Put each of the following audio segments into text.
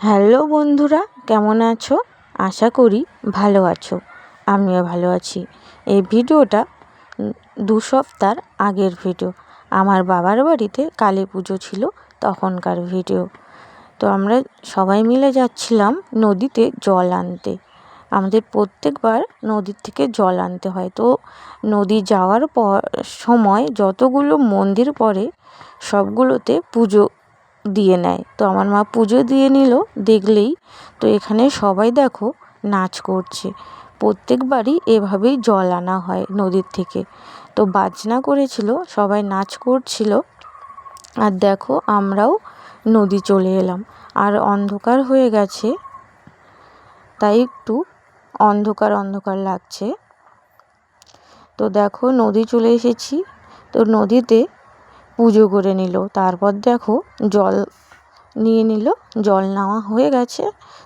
Hello বন্ধুরা, কেমন আছো? আশা করি ভালো আছো। আমিও ভালো আছি। এই ভিডিওটা 2 সপ্তাহ আগের ভিডিও। আমার বাবার বাড়িতে কালী পুজো ছিল, তখনকার ভিডিও। তো আমরা সবাই মিলে যাচ্ছিলাম নদীতে জল আনতে। আমাদের প্রত্যেকবার নদীর থেকে জল আনতে হয়। তো নদী যাওয়ার সময় যতগুলো মন্দির পড়ে সবগুলোতে পুজো দিয়ে নেয়। তো আমার মা পুজো দিয়ে নিল দেখলেই। তো এখানে সবাই দেখো নাচ করছে। প্রত্যেকবারই এভাবেই জল আনা হয় নদীর থেকে। তো বাজনা করেছিল, সবাই নাচ করছিল। আর দেখো আমরাও নদী চলে এলাম। আর অন্ধকার হয়ে গেছে, তাই একটু অন্ধকার অন্ধকার লাগছে। তো দেখো নদী চলে এসেছি। তো নদীতে পুজো করে নিল। তারপর দেখো জল নিয়ে নিল। জল নেওয়া হয়ে গেছে।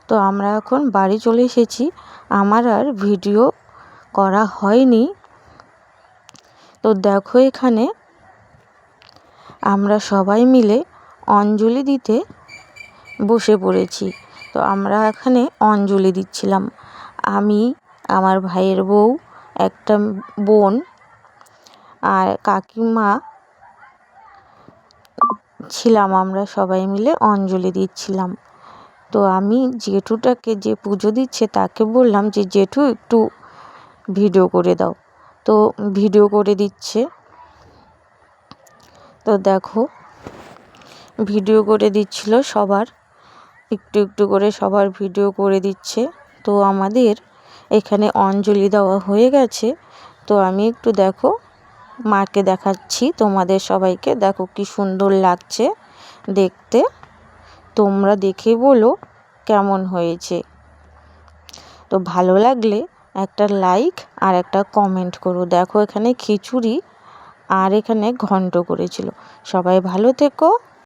তো আমরা এখন বাড়ি চলে এসেছি। আমার আর ভিডিও করা হয়নি। তো দেখো এখানে আমরা সবাই মিলে অঞ্জলি দিতে বসে পড়েছি। তো আমরা এখানে অঞ্জলি দিচ্ছিলাম। আমি, আমার ভাইয়ের বউ, একটা বোন আর কাকিমা ছিলাম। আমরা সবাই মিলে অঞ্জলি দিচ্ছিলাম। তো আমি জেঠুটাকে, যে পুজো দিচ্ছে তাকে বললাম যে জেঠু একটু ভিডিও করে দাও। তো ভিডিও করে দিচ্ছে। তো দেখো ভিডিও করে দিচ্ছিল সবার, একটু একটু করে সবার ভিডিও করে দিচ্ছে। তো আমাদের এখানে অঞ্জলি দেওয়া হয়ে গেছে। তো আমি একটু দেখো মাকে দেখাচ্ছি তোমাদের সবাইকে। দেখো কি সুন্দর লাগছে দেখতে। তোমরা দেখে বলো কেমন হয়েছে। তো ভালো লাগলে একটা লাইক আর একটা কমেন্ট করো। দেখো এখানে খিচুড়ি আর এখানে ঘন্ট করেছিল। সবাই ভালো থেকো।